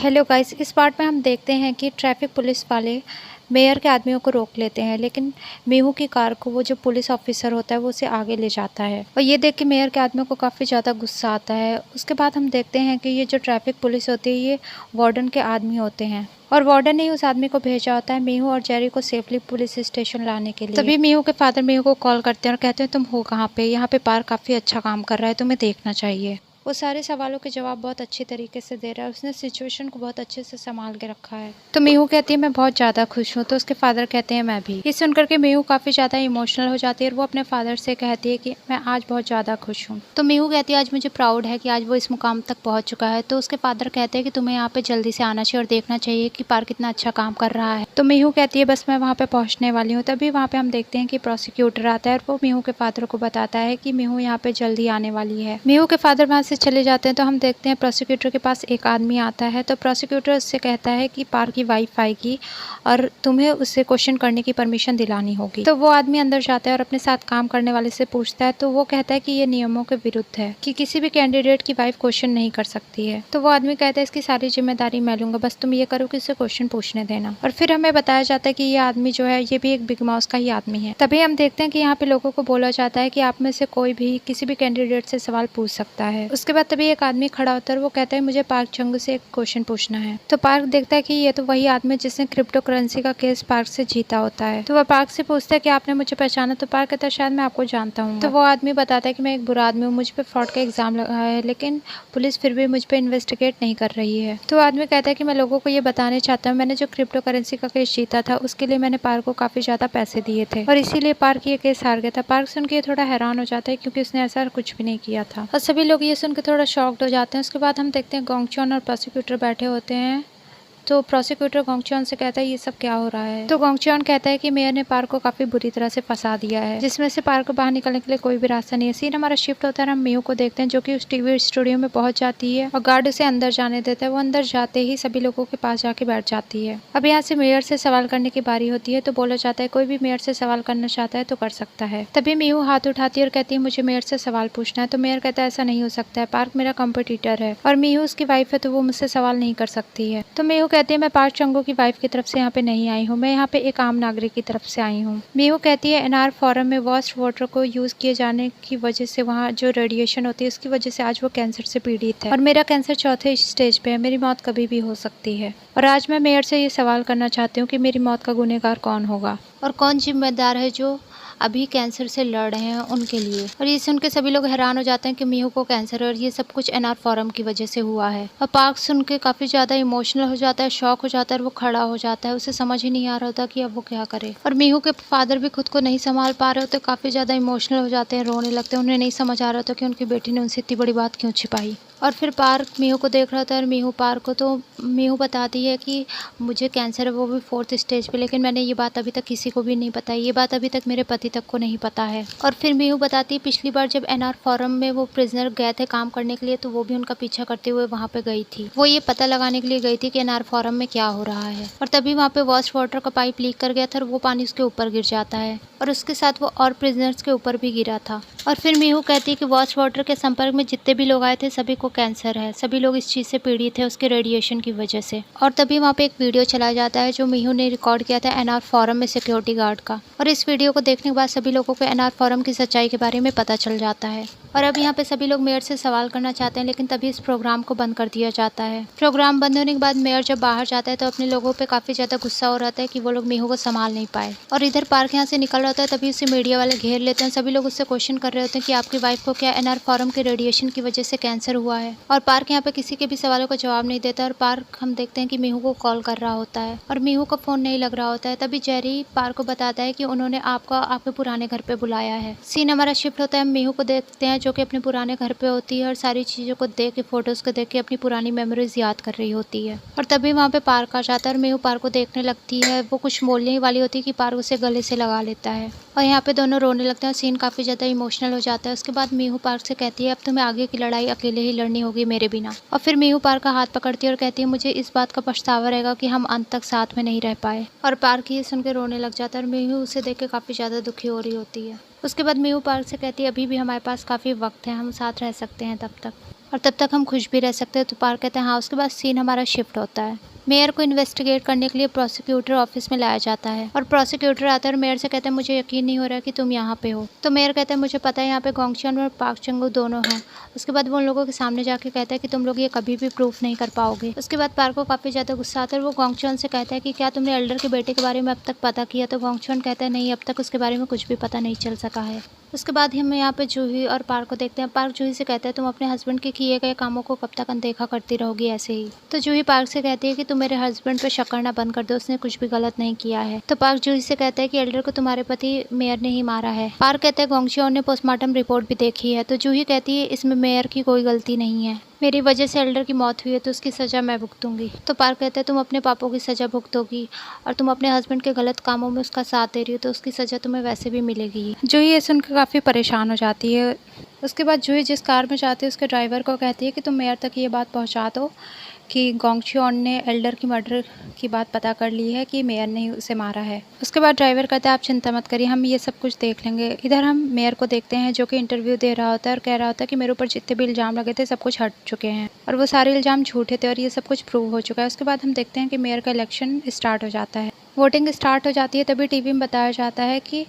Hello guys, इस part में हम देखते हैं कि ट्रैफिक पुलिस वाले मेयर के आदमियों को रोक लेते हैं, लेकिन मीहू की कार को वो जो पुलिस ऑफिसर होता है वो उसे आगे ले जाता है और ये देख के मेयर के आदमियों को काफ़ी ज़्यादा गुस्सा आता है। उसके बाद हम देखते हैं कि ये जो ट्रैफिक पुलिस होती है ये वार्डन के आदमी होते हैं और वार्डन ने उस आदमी को भेजा होता है मीहू और जेरी को सेफली पुलिस स्टेशन लाने के लिए। तभी मीहू के फादर मीहू को कॉल करते हैं और कहते हैं तुम हो कहाँ पे, यहाँ पे पार्क काफ़ी अच्छा काम कर रहा है, तुम्हें देखना चाहिए। वो सारे सवालों के जवाब बहुत अच्छी तरीके से दे रहा है, उसने सिचुएशन को बहुत अच्छे से संभाल के रखा है। तो मीहू कहती है मैं बहुत ज़्यादा खुश हूँ, तो उसके फादर कहते हैं मैं भी। ये सुनकर के मीहू काफ़ी ज़्यादा इमोशनल हो जाती है और वो अपने फादर से कहती है कि मैं आज बहुत ज़्यादा खुश हूँ। तो मीहू कहती है आज मुझे प्राउड है कि आज वो इस मुकाम तक पहुँच चुका है। तो उसके फादर कहते हैं कि तुम्हें यहाँ पे जल्दी से आना चाहिए और देखना चाहिए कि पार्क कितना अच्छा काम कर रहा है। तो मीहू कहती है बस मैं वहाँ पे पहुँचने वाली हूँ। तभी वहाँ पे हम देखते हैं कि प्रोसिक्यूटर आता है और वो मीहू के फादर को बताता है कि मीहू यहाँ पे जल्दी आने वाली है। मीहू के फादर वहाँ से चले जाते हैं तो हम देखते हैं प्रोसिक्यूटर के पास एक आदमी आता है। तो प्रोसिक्यूटर उससे कहता है कि पार्क की वाइफ आएगी और तुम्हें उससे क्वेश्चन करने की परमिशन दिलानी होगी। तो वो आदमी अंदर जाता है और अपने साथ काम करने वाले से पूछता है। तो वो कहता है कि ये नियमों के विरुद्ध है कि किसी भी कैंडिडेट की वाइफ क्वेश्चन नहीं कर सकती है। तो वो आदमी कहता है इसकी सारी जिम्मेदारी मैं लूंगा, बस तुम ये करो कि उसे क्वेश्चन पूछने देना। और फिर हमें बताया जाता है कि ये आदमी जो है ये भी एक बिग माउस का ही आदमी है। तभी हम देखते हैं कि यहाँ पे लोगों को बोला जाता है कि आप में से कोई भी किसी भी कैंडिडेट से सवाल पूछ सकता है। उसके बाद तभी एक आदमी खड़ा होता है, वो कहता है मुझे पार्क चंगू से एक क्वेश्चन पूछना है। तो पार्क देखता है कि ये तो वही आदमी जिसने क्रिप्टो करेंसी का केस पार्क से जीता होता है। तो वह पार्क से पूछता है कि आपने मुझे पहचाना। तो पार्क कहता है शायद मैं आपको जानता हूँ। तो वो आदमी बताता है कि मैं एक बुरा आदमी हूँ, मुझ पे फ्रॉड का एग्जाम लगा है, लेकिन पुलिस फिर भी मुझ पे इन्वेस्टिगेट नहीं कर रही है। तो आदमी कहता है कि मैं लोगों को ये बताने चाहता हूँ मैंने जो क्रिप्टो करेंसी का केस जीता था उसके लिए मैंने पार्क को काफी ज्यादा पैसे दिए थे और इसीलिए पार्क ये केस हार गया था। पार्क सुन के थोड़ा हैरान हो जाता है क्योंकि उसने ऐसा कुछ भी नहीं किया था और सभी लोग ये सुन के थोड़ा शॉक्ड हो जाते हैं। उसके बाद हम देखते हैं गोंगचॉन और प्रोसिक्यूटर बैठे होते हैं। तो प्रोसिक्यूटर गोंगचॉन से कहता है ये सब क्या हो रहा है। तो गोंगचॉन कहता है कि मेयर ने पार्क को काफी बुरी तरह से फंसा दिया है, जिसमें से पार्क को बाहर निकलने के लिए कोई भी रास्ता नहीं है। सीन हमारा शिफ्ट होता है, हम मीहू को देखते हैं जो कि उस टीवी स्टूडियो में पहुंच जाती है और गार्ड उसे अंदर जाने देता है। वो अंदर जाते ही सभी लोगों के पास जाके बैठ जाती है। अब यहाँ से मेयर से सवाल करने की बारी होती है। तो बोला जाता है कोई भी मेयर से सवाल करना चाहता है तो कर सकता है। तभी मीहू हाथ उठाती है और कहती है मुझे मेयर से सवाल पूछना है। तो मेयर कहता है ऐसा नहीं हो सकता है, पार्क मेरा कॉम्पिटिटर है और मीहू उसकी वाइफ है तो वो मुझसे सवाल नहीं कर सकती है। तो मीहू कहती है मैं पार्क चंगू की वाइफ की तरफ से यहाँ पे नहीं आई हूँ, मैं यहाँ पे एक आम नागरिक की तरफ से आई हूँ। मीहू कहती है एनआर फोरम में वेस्ट वाटर को यूज किए जाने की वजह से वहाँ जो रेडिएशन होती है उसकी वजह से आज वो कैंसर से पीड़ित है और मेरा कैंसर चौथे स्टेज पे है, मेरी मौत कभी भी हो सकती है। और आज मैं मेयर से ये सवाल करना चाहती हूँ कि मेरी मौत का गुनहगार कौन होगा और कौन जिम्मेदार है जो अभी कैंसर से लड़ रहे हैं उनके लिए। और ये सुन के सभी लोग हैरान हो जाते हैं कि मीहू को कैंसर है और ये सब कुछ एनआर फोरम की वजह से हुआ है। और पार्क सुन के काफी ज्यादा इमोशनल हो जाता है, शॉक हो जाता है और वो खड़ा हो जाता है। उसे समझ ही नहीं आ रहा होता कि अब वो क्या करे। और मीहू के फादर भी खुद को नहीं संभाल पा रहे होते, काफी ज्यादा इमोशनल हो जाते हैं, रोने लगते हैं। उन्हें नहीं समझ आ रहा था कि उनकी बेटी ने उनसे इतनी बड़ी बात क्यों छिपाई। और फिर पार्क मीहू को देख रहा था और मीहू पार्क को। तो मीहू बताती है कि मुझे कैंसर है, वो भी 4th स्टेज पे, लेकिन मैंने ये बात अभी तक किसी को भी नहीं बताई, ये बात अभी तक मेरे पति तक को नहीं पता है। और फिर मीहू बताती है पिछली बार जब एनआर फोरम में वो प्रिजनर गए थे काम करने के लिए तो वो भी उनका पीछा करते हुए वहाँ पे गई थी। वो ये पता लगाने के लिए गई थी कि एनआर फोरम में क्या हो रहा है। और तभी वहाँ पे वेस्ट वाटर का पाइप लीक कर गया था और वो पानी उसके ऊपर गिर जाता है और उसके साथ वो और प्रिजनर्स के ऊपर भी गिरा था। और फिर मीहू कहती है कि वेस्ट वाटर के संपर्क में जितने भी लोग आए थे सभी को कैंसर है, सभी लोग इस चीज़ से पीड़ित है उसके रेडिएशन की वजह से। और तभी वहाँ पे एक वीडियो चलाया जाता है जो मीहू ने रिकॉर्ड किया था एनआर फोरम में सिक्योरिटी गार्ड का। और इस वीडियो को देखने के बाद सभी लोगों को एनआर फोरम की सच्चाई के बारे में पता चल जाता है। और अब यहाँ पे सभी लोग मेयर से सवाल करना चाहते हैं, लेकिन तभी इस प्रोग्राम को बंद कर दिया जाता है। प्रोग्राम बंद होने के बाद मेयर जब बाहर जाता है तो अपने लोगों पे काफी ज्यादा गुस्सा हो रहा है कि वो लोग मीहू को संभाल नहीं पाए। और इधर पार्क यहाँ से निकल रहा है तभी उसे मीडिया वाले घेर लेते हैं। सभी लोग उससे क्वेश्चन कर रहे होते हैं कि आपकी वाइफ को क्या एनआर फोरम के रेडिएशन की वजह से कैंसर हुआ है। और पार्क यहाँ पे किसी के भी सवालों का जवाब नहीं देता और पार्क हम देखते हैं कि मीहू को कॉल कर रहा होता है और मीहू का फोन नहीं लग रहा होता है। तभी जेरी पार्क को बताता है कि उन्होंने आपको आपके पुराने घर पे बुलाया है। सीन हमारा शिफ्ट होता है, हम मीहू को देखते हैं जो कि अपने पुराने घर पे होती है और सारी चीज़ों को देख के, फोटोज़ को देख के अपनी पुरानी मेमोरीज याद कर रही होती है। और तभी वहाँ पे पार्क आ जाता है और मीहू पार्क को देखने लगती है। वो कुछ बोलने ही वाली होती है कि पार्क उसे गले से लगा लेता है और यहाँ पे दोनों रोने लगते हैं। सीन काफ़ी ज़्यादा इमोशनल हो जाता है। उसके बाद मीहू पार्क से कहती है अब तुम्हें आगे की लड़ाई अकेले ही लड़नी होगी मेरे बिना। और फिर मीहू पार्क का हाथ पकड़ती है और कहती है मुझे इस बात का पछतावा रहेगा कि हम अंत तक साथ में नहीं रह पाए। और पार्क ये सुन के रोने लग जाता है और मीहू उसे देख के काफ़ी ज़्यादा दुखी हो रही होती है। उसके बाद मीहू पार्क से कहती है अभी भी हमारे पास काफ़ी वक्त है, हम साथ रह सकते हैं तब तक। और तब तक हम खुश भी रह सकते हैं। तो पार्क कहते हैं हाँ। उसके बाद सीन हमारा शिफ्ट होता है। मेयर को इन्वेस्टिगेट करने के लिए प्रोसिक्यूटर ऑफिस में लाया जाता है और प्रोसिक्यूटर आता है और मेयर से कहता है मुझे यकीन नहीं हो रहा कि तुम यहाँ पे हो। तो मेयर कहता है मुझे पता है यहाँ पे गोंगचुन और पार्क चंगू दोनों हैं। उसके बाद वो उन लोगों के सामने जाके कहता है कि तुम लोग ये कभी भी प्रूफ नहीं कर पाओगे। उसके बाद पार्क को काफ़ी ज़्यादा गुस्सा आता है और वो गोंगचुन से कहता है कि क्या तुमने एल्डर के बेटे के बारे में अब तक पता किया। तो गोंगचुन कहता है नहीं, अब तक उसके बारे में कुछ भी पता नहीं चल सका है। उसके बाद हम यहाँ पे जूही और पार्क को देखते हैं। पार्क जूही से कहता है तुम अपने हस्बैंड के किए गए कामों को कब तक अनदेखा करती रहोगी ऐसे ही। तो जूही पार्क से कहती है कि तुम मेरे हस्बैंड पे शक करना बंद कर दो, उसने कुछ भी गलत नहीं किया है। तो पार्क जूही से कहता है कि एल्डर को तुम्हारे पति मेयर ने ही मारा है। पार्क कहता है गोंगचुन ने पोस्टमार्टम रिपोर्ट भी देखी है। तो जूही कहती है इसमें मेयर की कोई गलती नहीं है, मेरी वजह से एल्डर की मौत हुई है तो उसकी सज़ा मैं भुगतूंगी। तो पार्क कहता है तुम अपने पापों की सज़ा भुगतोगी और तुम अपने हस्बैंड के गलत कामों में उसका साथ दे रही हो तो उसकी सज़ा तुम्हें वैसे भी मिलेगी। जूही ये सुनकर काफ़ी परेशान हो जाती है। उसके बाद जूही जिस कार में जाती है उसके ड्राइवर को कहती है कि तुम मेयर तक ये बात पहुंचा दो कि गोंगचुन ने एल्डर की मर्डर की बात पता कर ली है कि मेयर ने ही उसे मारा है। उसके बाद ड्राइवर कहता है आप चिंता मत करिए, हम ये सब कुछ देख लेंगे। इधर हम मेयर को देखते हैं जो कि इंटरव्यू दे रहा होता है और कह रहा होता है कि मेरे ऊपर जितने भी इल्ज़ाम लगे थे सब कुछ हट चुके हैं और वो सारे इल्ज़ाम झूठे थे और ये सब कुछ प्रूव हो चुका है। उसके बाद हम देखते हैं कि मेयर का इलेक्शन स्टार्ट हो जाता है, वोटिंग स्टार्ट हो जाती है। तभी टीवी में बताया जाता है कि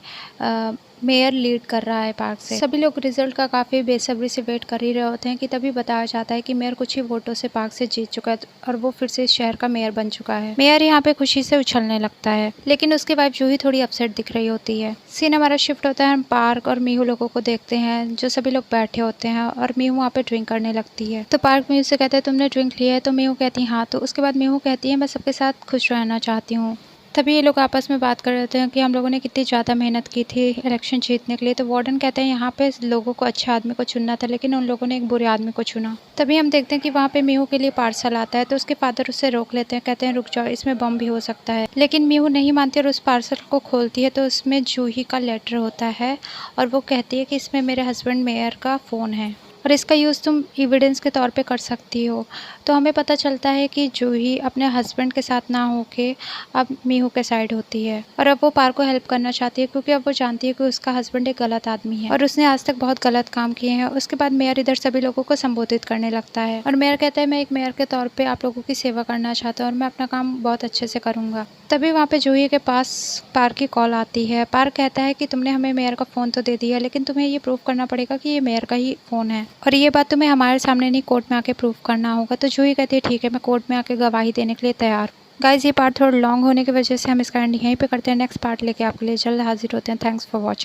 मेयर लीड कर रहा है पार्क से। सभी लोग रिजल्ट का काफ़ी बेसब्री से वेट कर ही रहे होते हैं कि तभी बताया जाता है कि मेयर कुछ ही वोटों से पार्क से जीत चुका है और वो फिर से इस शहर का मेयर बन चुका है। मेयर यहाँ पे खुशी से उछलने लगता है, लेकिन उसकी वाइफ जूही थोड़ी अपसेट दिख रही होती है। सीन हमारा शिफ्ट होता है, हम पार्क और मीहू लोगों को देखते हैं जो सभी लोग बैठे होते हैं और मीहू वहाँ पे ड्रिंक करने लगती है। तो पार्क मीहू से कहता है तुमने ड्रिंक लिया है। तो मीहू कहती है हाँ। तो उसके बाद मीहू कहती है मैं सबके साथ खुश रहना चाहती हूँ। तभी ये लोग आपस में बात कर रहे होते हैं कि हम लोगों ने कितनी ज़्यादा मेहनत की थी इलेक्शन जीतने के लिए। तो वार्डन कहते हैं यहाँ पे लोगों को अच्छे आदमी को चुनना था लेकिन उन लोगों ने एक बुरे आदमी को चुना। तभी हम देखते हैं कि वहाँ पे मीहू के लिए पार्सल आता है। तो उसके फादर उससे रोक लेते हैं, कहते हैं रुक जाओ इसमें बम भी हो सकता है। लेकिन मीहू नहीं मानती और उस पार्सल को खोलती है तो उसमें जूही का लेटर होता है और वो कहती है कि इसमें मेरे हस्बैंड मेयर का फ़ोन है और इसका यूज़ तुम एविडेंस के तौर पे कर सकती हो। तो हमें पता चलता है कि जूही अपने हस्बैंड के साथ ना होके अब मीहू के साइड होती है और अब वो पार्क को हेल्प करना चाहती है क्योंकि अब वो जानती है कि उसका हस्बैंड एक गलत आदमी है और उसने आज तक बहुत गलत काम किए हैं। उसके बाद मेयर इधर सभी लोगों को संबोधित करने लगता है और मेयर कहता है मैं एक मेयर के तौर पे आप लोगों की सेवा करना चाहता हूँ और मैं अपना काम बहुत अच्छे से करूँगा। तभी वहाँ पे जूही के पास पार्क की कॉल आती है। पार्क कहता है कि तुमने हमें मेयर का फ़ोन तो दे दिया लेकिन तुम्हें ये प्रूव करना पड़ेगा कि ये मेयर का ही फ़ोन है और ये बात तुम्हें हमारे सामने नहीं कोर्ट में आके प्रूव करना होगा। तो जूही कहती है ठीक है, मैं कोर्ट में आके गवाही देने के लिए तैयार हूँ। गाइज ये पार्ट थोड़ा लॉन्ग होने की वजह से हम इसका एंड यहीं पे करते हैं। नेक्स्ट पार्ट लेके आपके लिए जल्द हाजिर होते हैं। Thanks for watching.